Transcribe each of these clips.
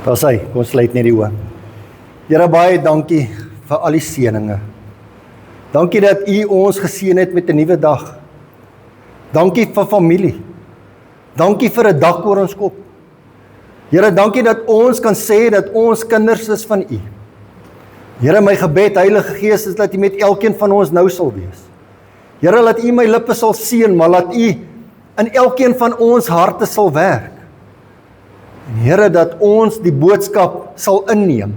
Daar's hy, kom sluit net die oë. Here, baie dankie vir al die seëninge. Dankie dat U ons geseën het met 'n nuwe dag. Dankie vir familie. Dankie vir 'n dak oor ons kop. Here, dankie dat ons kan sê dat ons kinders is van U. Here, my gebed, Heilige Gees, is dat U met elkeen van ons nou sal wees. Here, laat U my lippe sal seën, maar laat U in elkeen van ons harte sal werk. En Here, dat ons die boodskap sal inneem.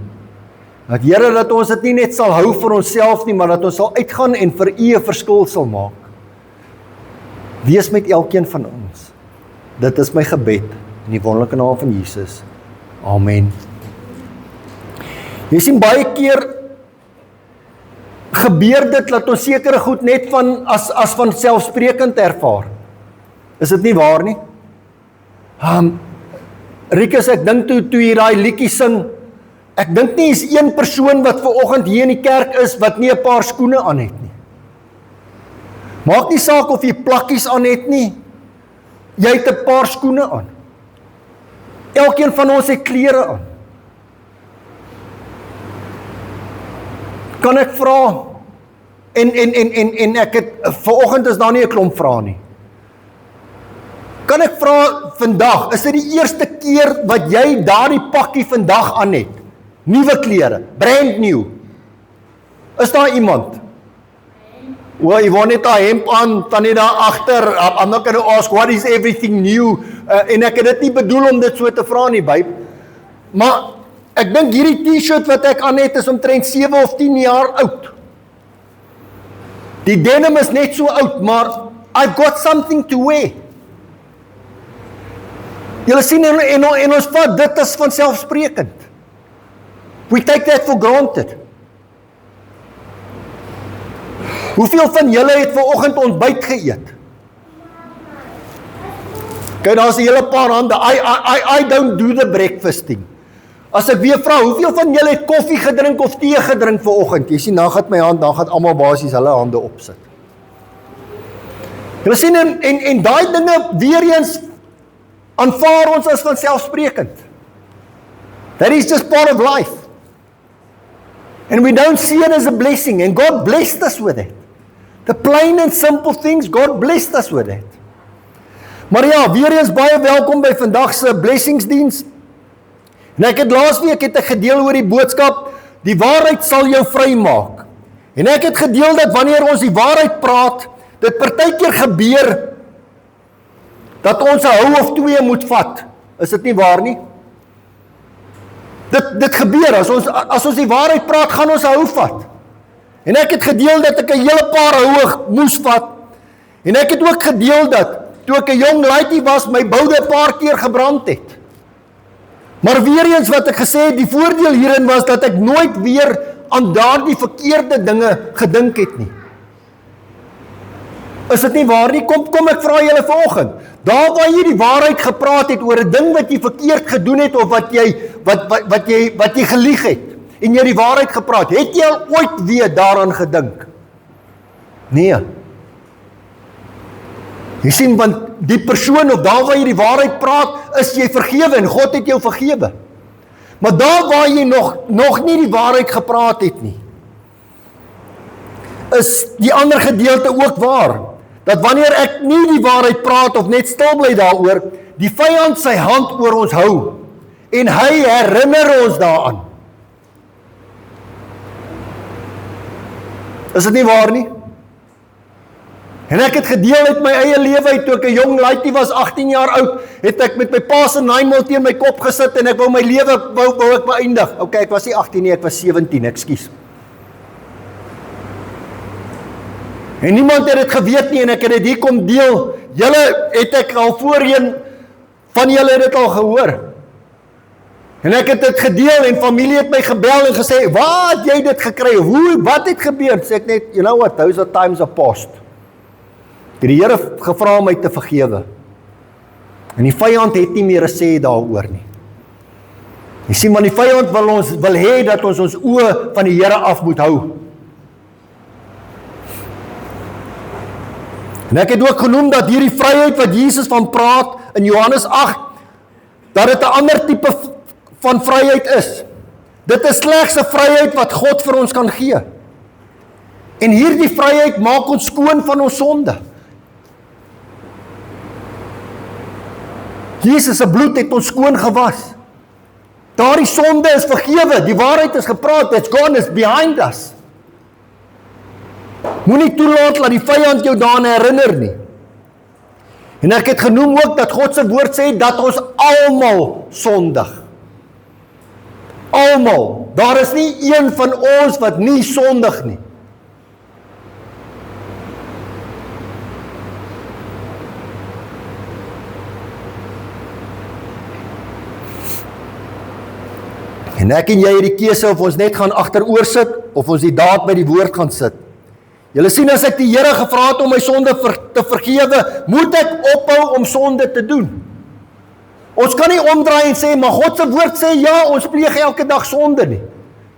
Dat Here, dat ons dit nie net sal hou vir onsself nie, maar dat ons sal uitgaan en vir U 'n verskil sal maak. Wees met elkeen van ons. Dit is my gebed in die wonderlike naam van Jesus. Amen. Jy sien, baie keer gebeur dit dat ons sekere goed net as van selfsprekend ervaar. Is dit nie waar nie? Rikus, ek dink toe jy daai liedjie sing, ek dink nie is een persoon wat vanoggend hier in die kerk is wat nie 'n paar skoene aan het nie. Maak nie saak of jy plakkies aan het nie, jy het 'n paar skoene aan. Elkeen van ons het klere aan. Kan ek vra, en ek het, vanoggend is daar nie 'n klomp vrae nie. Kan ek vra vandag, is dit die eerste keer wat jy daardie pakkie vandag aan het? Nuwe klere, brand new. Is daar iemand? Jy wou net 'n hemp aan, dan net daar agter, I'm not going to ask, what is everything new? En ek het dit nie bedoel om dit so te vra nie, babe. Maar ek dink hierdie t-shirt wat ek aan het is omtrent 7 of 10 jaar oud. Die denim is net so oud, maar I've got something to wear. Julle sien, en ons vat dit as vanselfsprekend. We take that for granted. Hoeveel van julle het vanoggend ontbyt geëet? Kyk, daar's 'n hele paar hande. I don't do the breakfasting. As ek weer vra, hoeveel van julle het koffie gedrink of tee gedrink vanoggend? Jy sien, dan gaan my hand, dan gaan almal basies hulle hande opsit. Julle sien, en daai dinge weer eens aanvaar ons as vanselfsprekend. That is just part of life. And we don't see it as a blessing. And God blessed us with it. The plain and simple things, God blessed us with it. Maar ja, weer eens baie welkom by vandag se blessingsdiens. En ek het laasweek gedeel oor die boodskap, die waarheid sal jou vry maak. En ek het gedeel dat wanneer ons die waarheid praat, dit partykeer gebeur, dat ons 'n hou of twee moet vat. Is dit nie waar nie? Dit gebeur, as ons die waarheid praat, gaan ons 'n hou vat. En ek het gedeel dat ek 'n hele paar houe moes vat. En ek het ook gedeel dat, toe ek 'n jong laaitjie was, my boude 'n paar keer gebrand het. Maar weer eens wat ek gesê het, die voordeel hierin was, dat ek nooit weer aan daardie verkeerde dinge gedink het nie. Is dit nie waar nie? Kom ek vra julle vanoggend. Daar waar jy die waarheid gepraat het oor 'n ding wat jy verkeerd gedoen het, of wat jy gelieg het, en jy die waarheid gepraat, het jy al ooit weer daaraan gedink? Nee. Jy sien, want die persoon, of daar waar jy die waarheid praat, is jy vergewe, en God het jou vergewe. Maar daar waar jy nog nie die waarheid gepraat het nie, is die ander gedeelte ook waar. Dat wanneer ek nie die waarheid praat, of net stil bly daaroor, die vyand sy hand oor ons hou, en hy herinner ons daaraan. Is dit nie waar nie? En ek het gedeel uit my eie lewe, toe ek 'n jong laaitjie was, 18 jaar oud, het ek met my pa se 9mm teen my kop gesit, en ek wou my lewe wou ek beëindig. Ok, ek was nie 18 nie, ek was 17, ekskuus. En niemand het dit geweet nie, en ek het dit hier kom deel. Julle het ek al voorheen, van julle het dit al gehoor. En ek het dit gedeel, en familie het my gebel en gesê, waar het jy dit gekry? Wat het gebeur? Sê ek net, you know what, those are times of past. Het die Here gevra om my te vergewe. En die vyand het nie meer 'n sê daaroor nie. Jy sien, want die vyand wil hê dat ons oë van die Here af moet hou. En ek het ook genoem dat hierdie vryheid wat Jesus van praat in Johannes 8, dat dit 'n ander tipe van vryheid is. Dit is slegs 'n vryheid wat God vir ons kan gee. En hierdie vryheid maak ons skoon van ons sonde. Jesus se bloed het ons skoon gewas. Daardie sonde is vergewe, die waarheid is gepraat, it's gone, it's behind us. Moenie toelaat dat die vyand jou daaraan herinner nie. En ek het genoem ook dat God se woord sê dat ons almal sondig. Almal. Daar is nie een van ons wat nie sondig nie. En ek en jy het die keuse of ons net gaan agteroor sit, of ons die daad by die woord gaan sit. Julle sien, as ek die Here gevra het om my sonde te vergewe, moet ek ophou om sonde te doen. Ons kan nie omdraai en sê, maar God se woord sê, ja, ons pleeg elke dag sonde nie.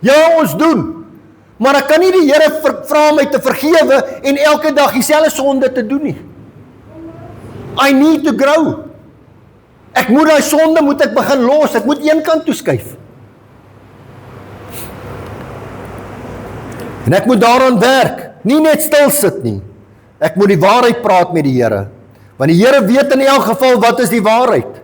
Ja, ons doen. Maar ek kan nie die Here vra my te vergewe en elke dag dieselfde sonde te doen nie. I need to grow. Ek moet daai sonde begin los, ek moet een kant toeskuif. En ek moet daaraan werk, nie net stil sit nie. Ek moet die waarheid praat met die Here. Want die Here weet in elk geval wat is die waarheid.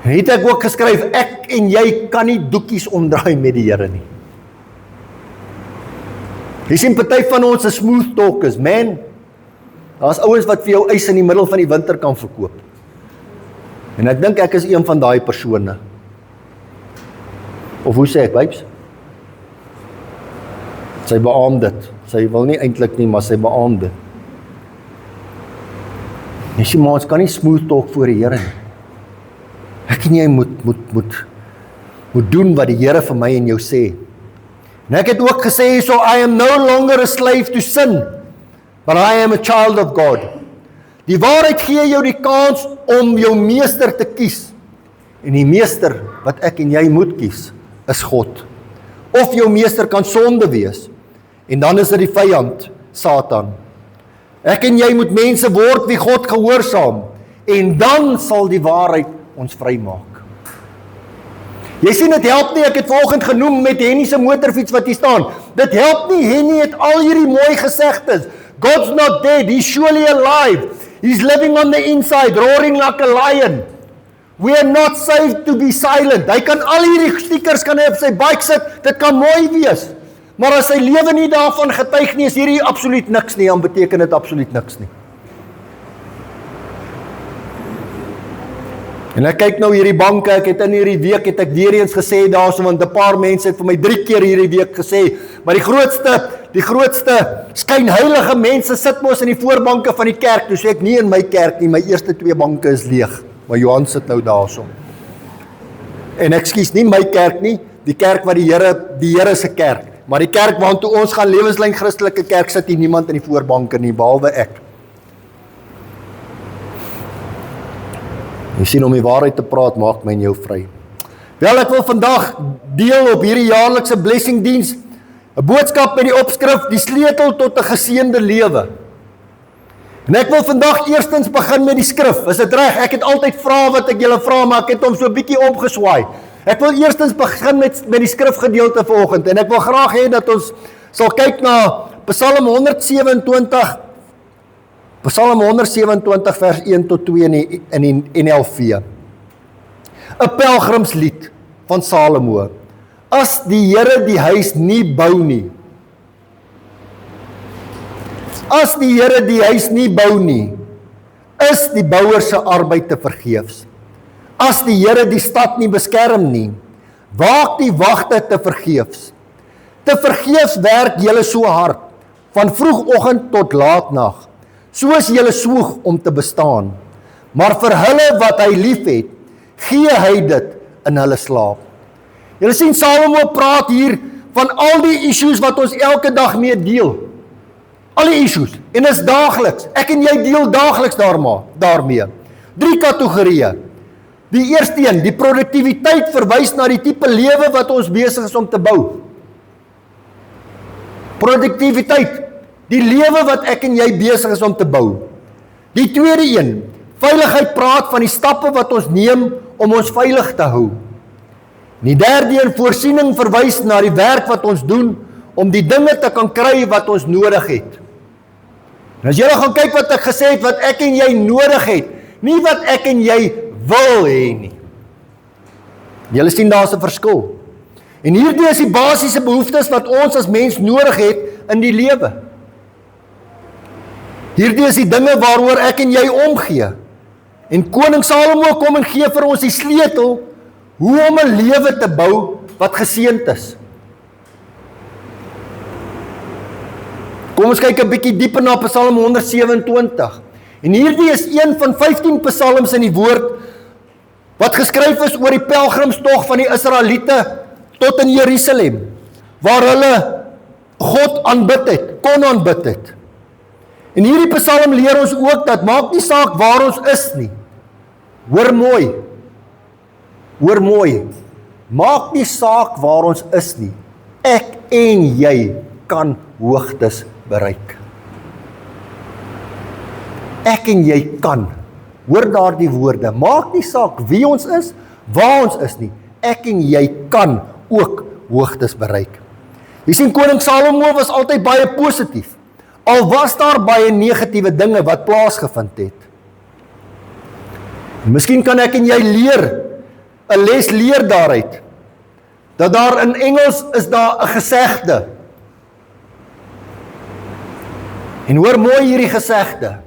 En het ek ook geskryf, ek en jy kan nie doekies omdraai met die Here nie. Jy sien, party van ons is smooth talkers, man. Daar's ouens wat vir jou ys in die middel van die winter kan verkoop. En ek dink ek is een van daai persone. Of hoe sê ek, babes? Sy beaam dit. Sy wil nie eintlik nie, maar sy beaam dit. Jy sien, maar ons kan nie smooth talk voor die Here nie. Ek en jy moet doen wat die Here vir my en jou sê. En ek het ook gesê, so I am no longer a slave to sin, but I am a child of God. Die waarheid gee jou die kans om jou meester te kies. En die meester wat ek en jy moet kies, is God. Of jou meester kan sonde wees. En dan is dit die vyand, Satan. Ek en jy moet mense word wie God gehoorsaam. En dan sal die waarheid ons vrymaak. Jy sien, dit help nie, ek het vanoggend genoem met Henny se motorfiets wat hier staan. Dit help nie, Henny het al hierdie mooi gesegdes. God's not dead, he's surely alive. He's living on the inside, roaring like a lion. We are not saved to be silent. Hy kan al hierdie stickers kan hy op sy bike sit, dit kan mooi wees. Maar as sy lewe nie daarvan getuig nie, is hierdie absoluut niks nie, dan beteken dit absoluut niks nie. En ek kyk nou hierdie banke, ek het in hierdie week, het ek weer eens gesê daarso, want 'n paar mense het vir my 3 keer hierdie week gesê, maar die grootste skynheilige mense sit mos in die voorbanke van die kerk, toe sê ek nie in my kerk nie, my eerste 2 banke is leeg, maar Johan sit nou daarso. En ekskuus, nie my kerk nie, die kerk wat die Here se kerk, maar die kerk waartoe ons gaan, Lewenslyn Christelike Kerk, sit hier niemand in die voorbanke nie, behalwe ek. Jy sien, om die waarheid te praat, maak my en jou vry. Wel, ek wil vandag deel op hierdie jaarlikse blessingdiens, 'n boodskap met die opskrif, die sleutel tot 'n geseënde lewe. En ek wil vandag eerstens begin met die skrif, is dit reg? Ek het altyd vrae wat ek julle vra, maar ek het hom so 'n bietjie omgeswaai. Ek wil eerstens begin met die skrifgedeelte vanoggend, en ek wil graag hê dat ons sal kyk na Psalm 127, Psalm 127 vers 1 tot 2 in die NLV. 'n pelgrimslied van Salomo. As die Here die huis nie bou nie. As die Here die huis nie bou nie, is die bouer se arbeid te vergeefs. As die Here die stad nie beskerm nie, waak die wagte te vergeefs. Te vergeefs werk julle so hard, van vroegoggend tot laatnag, soos julle soeg om te bestaan. Maar vir hulle wat hy liefhet, gee hy dit in hulle slaap. Julle sien, Salomo praat hier van al die issues wat ons elke dag mee deel. Al die issues, en is daagliks. Ek en jy deel daagliks daarmee. 3 kategorieë. Die eerste een, die produktiwiteit verwys na die tipe lewe wat ons besig is om te bou. Produktiwiteit, die lewe wat ek en jy besig is om te bou. Die tweede een, veiligheid praat van die stappe wat ons neem om ons veilig te hou. Die derde een, voorsiening, verwys na die werk wat ons doen om die dinge te kan kry wat ons nodig het. En as jy gaan kyk wat ek gesê het, wat ek en jy nodig het, nie wat ek en jy wil hê nie. Julle sien daar's 'n verskil. En hierdie is die basiese behoeftes wat ons as mens nodig het in die lewe. Hierdie is die dinge waaroor ek en jy omgee. En koning Salomo kom en gee vir ons die sleutel hoe om 'n lewe te bou wat geseënd is. Kom ons kyk 'n bietjie dieper na Psalm 127. En hierdie is een van 15 psalms in die woord wat geskryf is oor die pelgrimstog van die Israeliete tot in Jerusalem, waar hulle God aanbid het, kon aanbid het. En hierdie psalm leer ons ook dat maak nie saak waar ons is nie. Hoor mooi. Hoor mooi. Maak nie saak waar ons is nie. Ek en jy kan hoogtes bereik. Ek en jy kan. Hoor daardie woorde. Maak nie saak wie ons is, waar ons is nie. Ek en jy kan ook hoogtes bereik. Jy sien, koning Salomo was altyd baie positief. Al was daar baie negatiewe dinge wat plaasgevind het. Miskien kan ek en jy leer, 'n les leer daaruit, dat daar in Engels is daar 'n gesegde. En hoor mooi hierdie gesegde.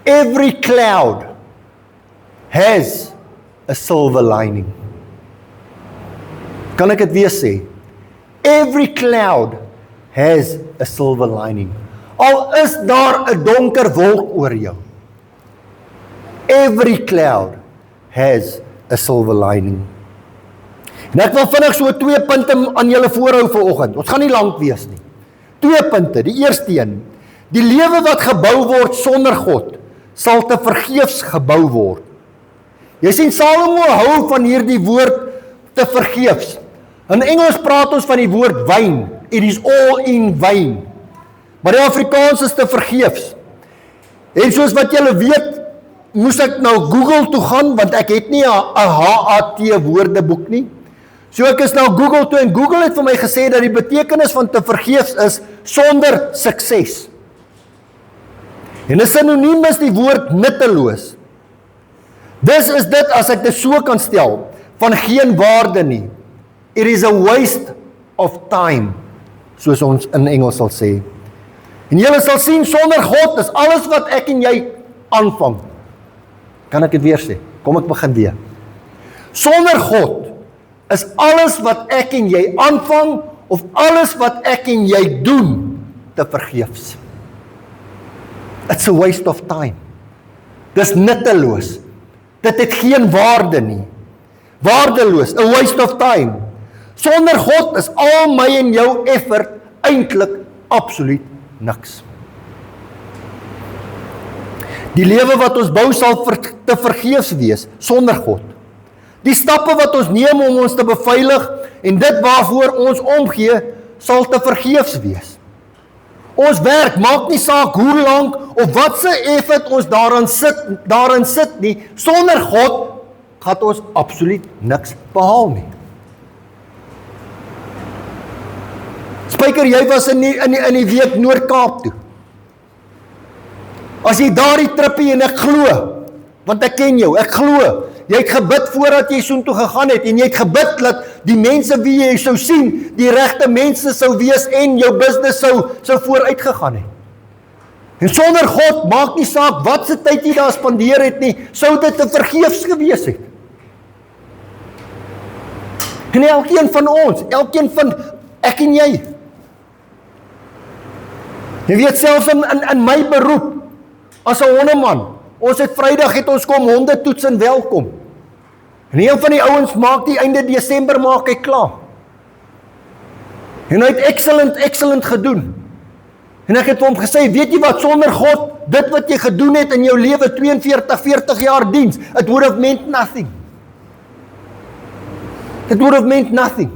Every cloud has a silver lining. Kan ek dit weer sê? Every cloud has a silver lining. Al is daar 'n donker wolk oor jou. Every cloud has a silver lining. En ek wil vinnig so 2 punte aan julle voorhou vanoggend. Ons gaan nie lank wees nie. 2 punte. Die eerste een, die lewe wat gebou word sonder God, sal te vergeefs gebou word. Jy sien, Salomo hou van hierdie woord te vergeefs. In Engels praat ons van die woord wyn. It is all in vain. Maar die Afrikaans is te vergeefs. En soos wat julle weet, moes ek nou Google toe gaan, want ek het nie 'n HAT woordeboek nie. So ek is nou Google toe, en Google het vir my gesê dat die betekenis van te vergeefs is sonder sukses. En 'n sinoniem is die woord nutteloos. Dis is dit, as ek dit so kan stel, van geen waarde nie. It is a waste of time, soos ons in Engels sal sê. En julle sal sien, sonder God is alles wat ek en jy aanvang. Kan ek dit weer sê? Kom ek begin weer. Sonder God is alles wat ek en jy aanvang, of alles wat ek en jy doen, te vergeefs. It's a waste of time. Dis nutteloos. Dit het geen waarde nie. Waardeloos, a waste of time. Sonder God is al my en jou effort eintlik absoluut niks. Die lewe wat ons bou sal te vergeefs wees sonder God. Die stappe wat ons neem om ons te beveilig en dit waarvoor ons omgee, sal te vergeefs wees. Ons werk, maak nie saak hoe lank of wat se effort ons daarin sit nie, sonder God gaan ons absoluut niks behaal nie. Spyker, jy was in die week Noord-Kaap toe. As jy daardie trippie, en ek glo, want ek ken jou, ek glo, jy het gebid voordat jy soontoe gegaan het, en jy het gebid dat die mense wie jy sou sien, die regte mense sou wees, en jou business sou vooruit gegaan het. En sonder God, maak nie saak wat se tyd jy daar spandeer het nie, sou dit te vergeefs gewees het. En elkeen van ons, elkeen van ek en jy. Jy weet, selfs in my beroep, as 'n hondeman, ons het Vrydag het ons kom honde toets en welkom. En een van die ouens maak die einde Desember maak hy klaar. En hy het excellent gedoen. En ek het vir hom gesê, weet jy wat, sonder God, dit wat jy gedoen het in jou lewe, 42, 40 jaar diens, it would have meant nothing. It would have meant nothing.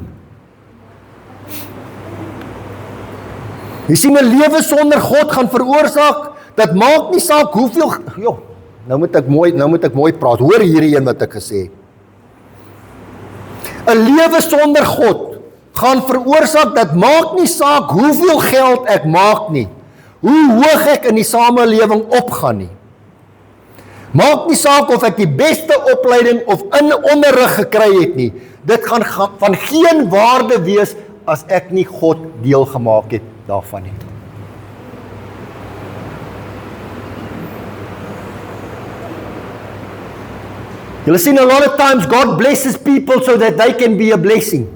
Jy sien, 'n lewe sonder God gaan veroorsaak, dat maak nie saak hoeveel, nou moet ek mooi praat, hoor hierdie een wat ek gesê het. 'n lewe sonder God gaan veroorsaak dat maak nie saak hoeveel geld ek maak nie, hoe hoog ek in die samelewing opgaan nie. Maak nie saak of ek die beste opleiding of onderrig gekry het nie. Dit gaan van geen waarde wees as ek nie God deel gemaak het daarvan nie. You'll see a lot of times God blesses people so that they can be a blessing.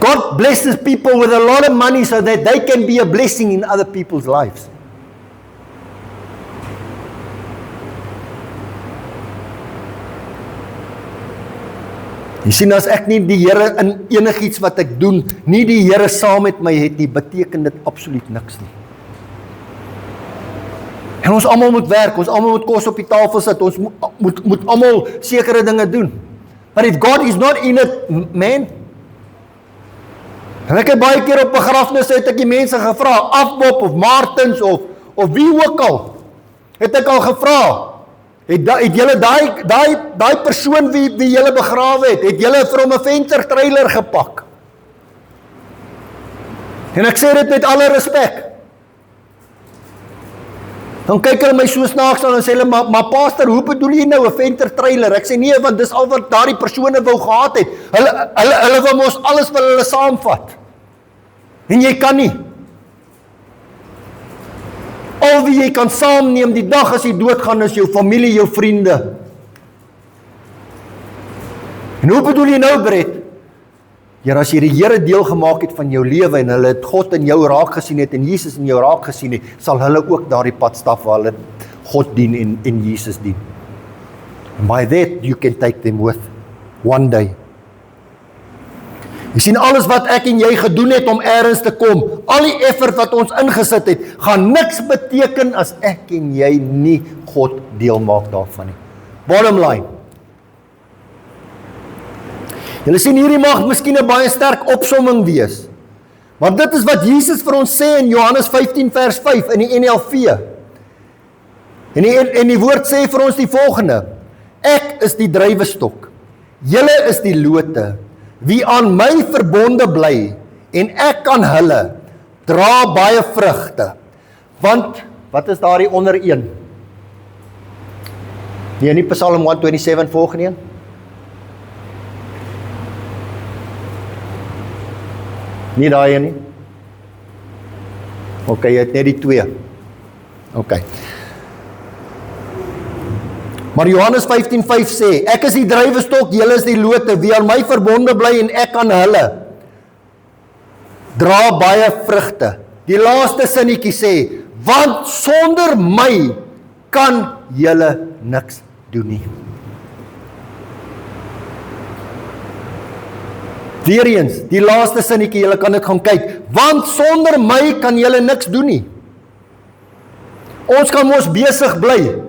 God blesses people with a lot of money so that they can be a blessing in other people's lives. Jy sien, as ek nie die Here in enigiets wat ek doen, nie die Here saam met my het nie, beteken dit absoluut niks nie. En ons almal moet werk, ons almal moet kos op die tafel sit, ons moet almal sekere dinge doen. But if God is not in it, man, en ek het baie keer op begrafnisse het ek die mense gevra, Afbop of Martins of wie ook al, het ek al gevra, het julle daai persoon wie julle begrawe het julle vir hom 'n ventertrailer gepak? En ek sê dit met alle respek. Dan kyk hulle my so snaaks aan en sê hulle, maar pastor, hoe bedoel jy nou 'n ventertrailer? Ek sê nee, want dis al wat daardie persone wou gehad het. Hulle wil mos alles wil hulle saamvat. En jy kan nie. Al wie jy kan saamneem die dag as jy doodgaan is jou familie, jou vriende. En hoe bedoel jy nou, Brett? Here, as jy die Here deel gemaak het van jou lewe en hulle het God in jou raak gesien het en Jesus in jou raak gesien het, sal hulle ook daardie pad stap waar hulle God dien en Jesus dien. And by that you can take them with one day. Jy sien, alles wat ek en jy gedoen het om ergens te kom, al die effort wat ons ingesit het, gaan niks beteken as ek en jy nie God deel maak daarvan nie. Bottom line. Julle sien, hierdie mag miskien 'n baie sterk opsomming wees. Maar dit is wat Jesus vir ons sê in Johannes 15 vers 5 in die NLV. En die woord sê vir ons die volgende: Ek is die druiwestok, julle is die lote. Wie aan my verbonde bly en ek aan hulle, dra baie vrugte. Want, wat is daardie onder een? Nee, nie Psalm 127 volgende een? Nie daai een nie? Ok, jy het net die twee. Ok. Maar Johannes 15:5 sê, ek is die druiwestok, julle is die lote, wie aan my verbonde bly en ek aan hulle, dra baie vrugte. Die laaste sinnetjie sê, want sonder my kan julle niks doen nie. Weereens, die laaste sinnetjie, julle kan dit gaan kyk, want sonder my kan julle niks doen nie. Ons kan mos besig bly.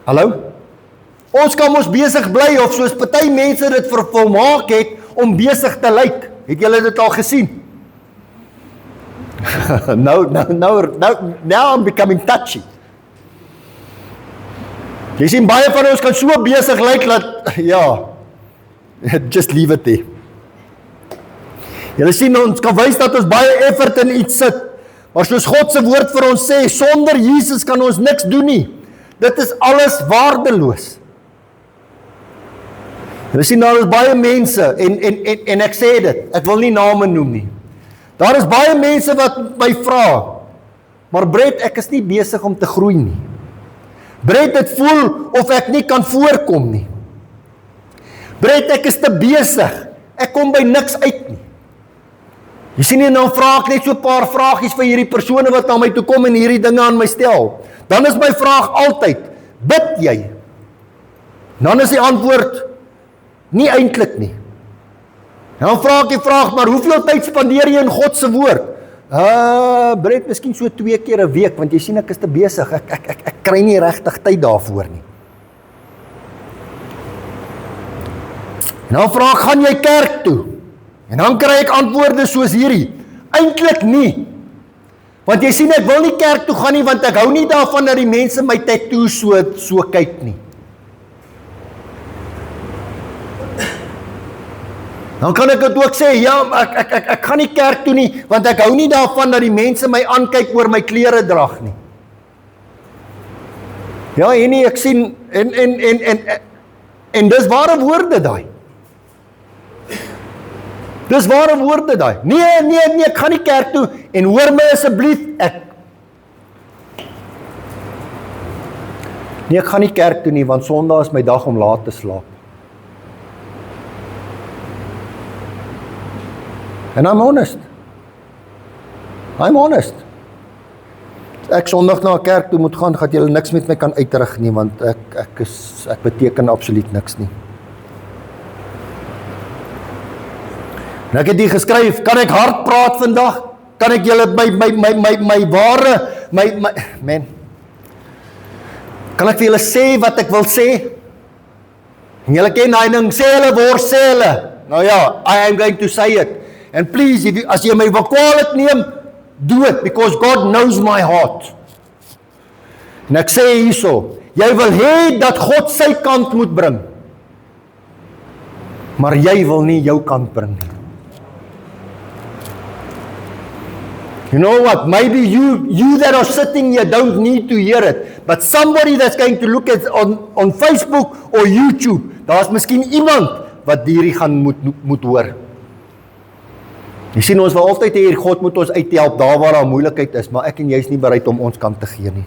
Hallo? Ons kan mos besig bly, of soos party mense dit vervolmaak het, om besig te lyk. Het julle dit al gesien? Now I'm becoming touchy. Jy sien, baie van ons kan so besig lyk, dat, ja, just leave it there. Julle sien, ons kan wys dat ons baie effort in iets sit, maar soos God se woord vir ons sê, sonder Jesus kan ons niks doen nie. Dit is alles waardeloos. Julle sien, daar is baie mense, en ek sê dit, ek wil nie name noem nie. Daar is baie mense wat my vra, maar Brett, ek is nie besig om te groei nie. Brett, dit voel of ek nie kan voorkom nie. Brett, ek is te besig, ek kom by niks uit nie. Jy sien nie, nou vra ek net so 'n paar vragies vir hierdie persone wat na my toe kom en hierdie dinge aan my stel. Dan is my vraag altyd, bid jy? Dan is die antwoord, nie eintlik nie. Dan vra ek die vraag, maar hoeveel tyd spandeer jy in God se woord? Brett, miskien so 2 keer 'n week, want jy sien ek is te besig, ek kry nie regtig tyd daarvoor nie. En dan vra ek, gaan jy kerk toe? En dan kry ek antwoorde soos hierdie, eintlik nie. Want jy sien, ek wil nie kerk toe gaan nie, want ek hou nie daarvan dat die mense my tattoo so kyk nie. Dan kan ek dit ook sê, ja, ek gaan nie kerk toe nie, want ek hou nie daarvan dat die mense my aankyk oor my klere drag nie. Ja, en nie, ek sien, en dis ware woorde daai. Dis ware woorde daai. Nee, ek gaan nie kerk toe, en hoor my asseblief, ek gaan nie kerk toe nie, want Sondag is my dag om laat te slaap. And I'm honest. Ek Sondag na 'n kerk toe moet gaan julle niks met my kan uitrig nie, want ek beteken absoluut niks nie. En ek het hier geskryf, kan ek hard praat vandag? Kan ek julle my ware, man, kan ek vir julle sê wat ek wil sê? En julle ken daai ding, sê hulle word, sê hulle. Nou ja, I am going to say it. And please, as jy my wil kwaadlik neem, do it, because God knows my heart. En ek sê hierso, jy wil hê dat God sy kant moet bring, maar jy wil nie jou kant bring nie. You know what, maybe you that are sitting here don't need to hear it, but somebody that's going to look at on Facebook or YouTube, daar's miskien iemand wat hierdie gaan moet hoor. Jy sien, ons wil altyd hê God moet ons uithelp daar waar daar moeilikheid is, maar ek en jy is nie bereid om ons kant te gee nie.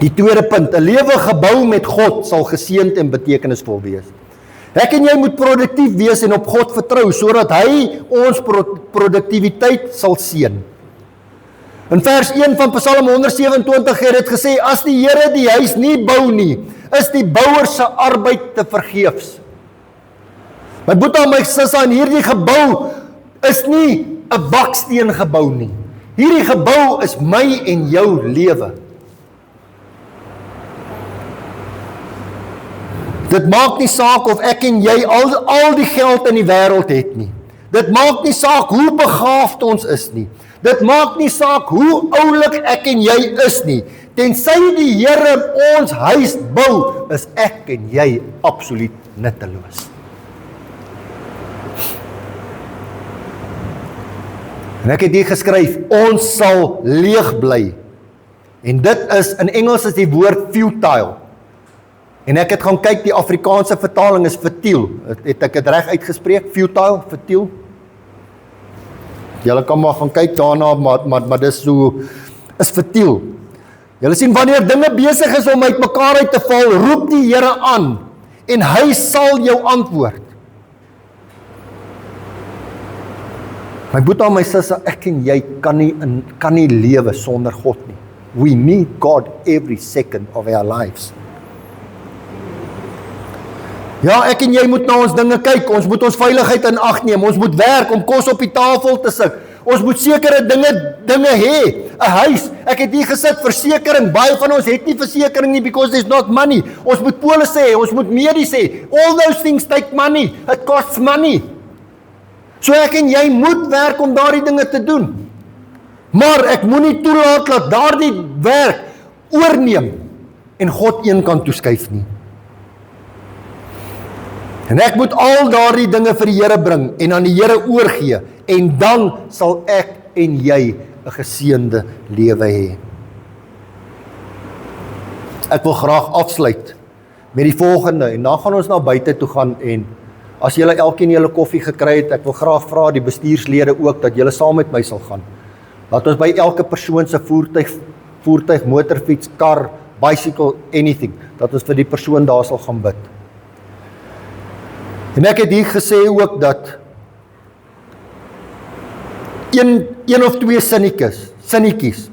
Die tweede punt, 'n lewe gebou met God sal geseënd en betekenisvol wees. Ek en jy moet produktief wees en op God vertrou, sodat hy ons produktiwiteit sal seën. In vers 1 van Psalm 127 het dit gesê, as die Here die huis nie bou nie, is die bouer se arbeid te vergeefs. My boetie en my sussie, en hierdie gebou is nie 'n baksteen gebou nie. Hierdie gebou is my en jou lewe. Dit maak nie saak of ek en jy al die geld in die wêreld het nie. Dit maak nie saak hoe begaafd ons is nie. Dit maak nie saak hoe oulik ek en jy is nie. Tensy die Here ons huis bou, is ek en jy absoluut nutteloos. En ek het hier geskryf, ons sal leeg bly. En dit is, in Engels is die woord futile. En ek het gaan kyk, die Afrikaanse vertaling is futiel. Het ek dit reg uitgespreek? Futile, futiel? Julle kan maar gaan kyk daarna, maar dis so, is futiel. Julle sien, wanneer dinge besig is om uit mekaar uit te val, roep die Here aan, en hy sal jou antwoord. My boetie en my sussie, ek en jy kan nie lewe sonder God nie. We need God every second of our lives. Ja, ek en jy moet na ons dinge kyk, ons moet ons veiligheid in ag neem, ons moet werk om kos op die tafel te sit, ons moet sekere dinge hê, 'n huis, ek het hier gesit, versekering, baie van ons het nie versekering nie, because there's not money, ons moet polisse hê, ons moet medies hê, all those things take money, it costs money, so ek en jy moet werk om daardie dinge te doen, maar ek moenie toelaat dat daardie werk oorneem, en God een kant toeskuif nie. En ek moet al daardie dinge vir die Here bring en aan die Here oorgee, en dan sal ek en jy 'n geseënde lewe hê. Ek wil graag afsluit met die volgende, en dan gaan ons na buite toe gaan, en as julle elkeen julle koffie gekry het, ek wil graag vra die bestuurslede ook, dat julle saam met my sal gaan. Laat ons by elke persoon se voertuig, motorfiets, kar, bicycle, anything, dat ons vir die persoon daar sal gaan bid. En ek het hier gesê ook dat een of twee sinnetjies,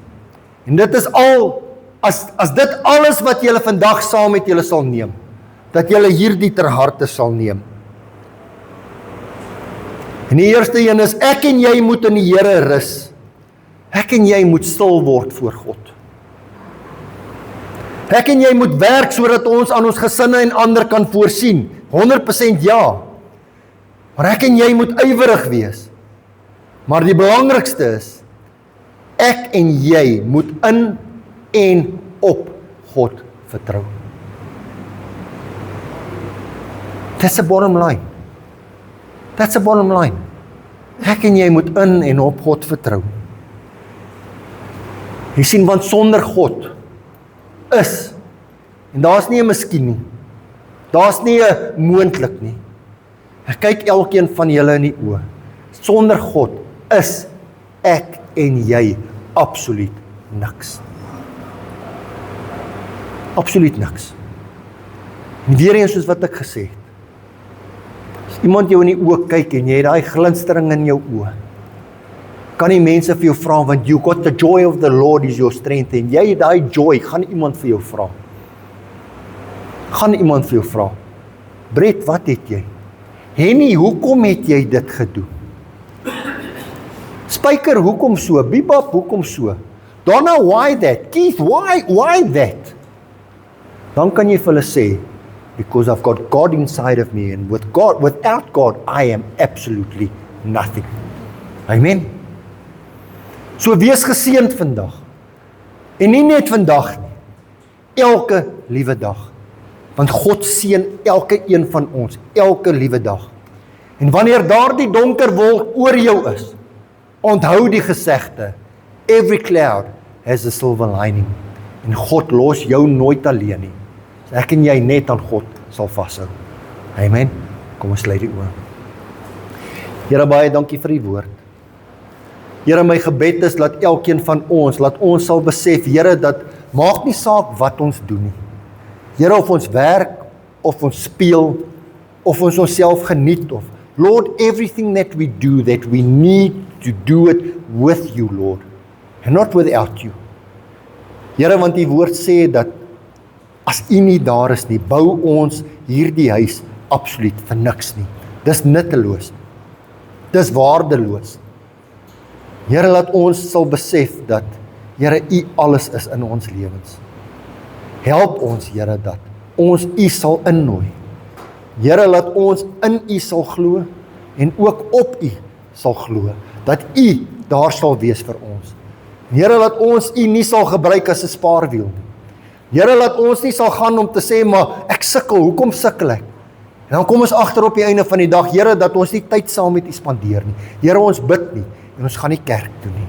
en dit is al, as dit alles wat julle vandag saam met julle sal neem, dat julle hierdie ter harte sal neem. En die eerste een is, ek en jy moet in die Here rus. Ek en jy moet stil word voor God. Ek en jy moet werk sodat ons aan ons gesinne en ander kan voorsien. 100% ja. Maar ek en jy moet ywerig wees. Maar die belangrikste is, ek en jy moet in en op God vertrou. That's the bottom line. That's the bottom line. Ek en jy moet in en op God vertrou. Jy sien, want sonder God is, en daar's nie 'n miskien nie, daar's nie 'n moontlik nie. Ek kyk elkeen van julle in die oë. Sonder God is ek en jy absoluut niks. Absoluut niks. En weer eens soos wat ek gesê het, as iemand jou in die oë kyk en jy het daai glinstering in jou oë, kan die mense vir jou vra, want you got the joy of the Lord is your strength, en jy het daai joy, gaan iemand vir jou vra. Gaan iemand vir jou vra, Brett, wat het jy? Henny, hoekom het jy dit gedoen? Spyker, hoekom so? Bebop, hoekom so? Donna, why that? Keith, why that? Dan kan jy vir hulle sê, because I've got God inside of me, and without God, I am absolutely nothing. Amen. So wees geseënd vandag. En nie net vandag nie, elke liewe dag. Want God seën elke een van ons, elke liewe dag. En wanneer daardie donker wolk oor jou is, onthou die gesegde, every cloud has a silver lining. En God los jou nooit alleen nie. So ek en jy net aan God sal vashou. Amen. Kom ons sluit die oë. Here, baie dankie vir die woord. Here, my gebed is, laat elkeen van ons, laat ons sal besef, Here, dat maak nie saak wat ons doen nie. Here, of ons werk, of ons speel, of ons onsself geniet, of Lord, everything that we do, that we need to do it with you, Lord, and not without you. Here, want die woord sê dat as U nie daar is nie, bou ons hierdie huis absoluut vir niks nie. Dis nutteloos. Dis waardeloos. Here, laat ons sal besef dat, Here, U alles is in ons lewens. Help ons, Here, dat ons U sal innooi. Here, laat ons in U sal glo en ook op U sal glo, dat U daar sal wees vir ons. Here, laat ons U nie sal gebruik as 'n spaarwiel nie. Here, laat ons nie sal gaan om te sê, maar ek sukkel, hoekom sukkel ek? En dan kom ons agter op die einde van die dag, Here, dat ons nie tyd saam met U spandeer nie. Here, ons bid nie en ons gaan nie kerk toe nie.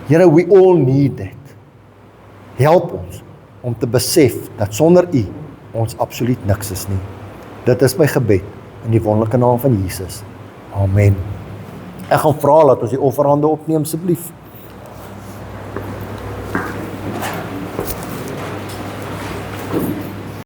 Here, we all need that. Help ons om te besef dat sonder U ons absoluut niks is nie. Dit is my gebed in die wonderlike naam van Jesus. Amen. Ek gaan vra dat ons die offerhande opneem asseblief.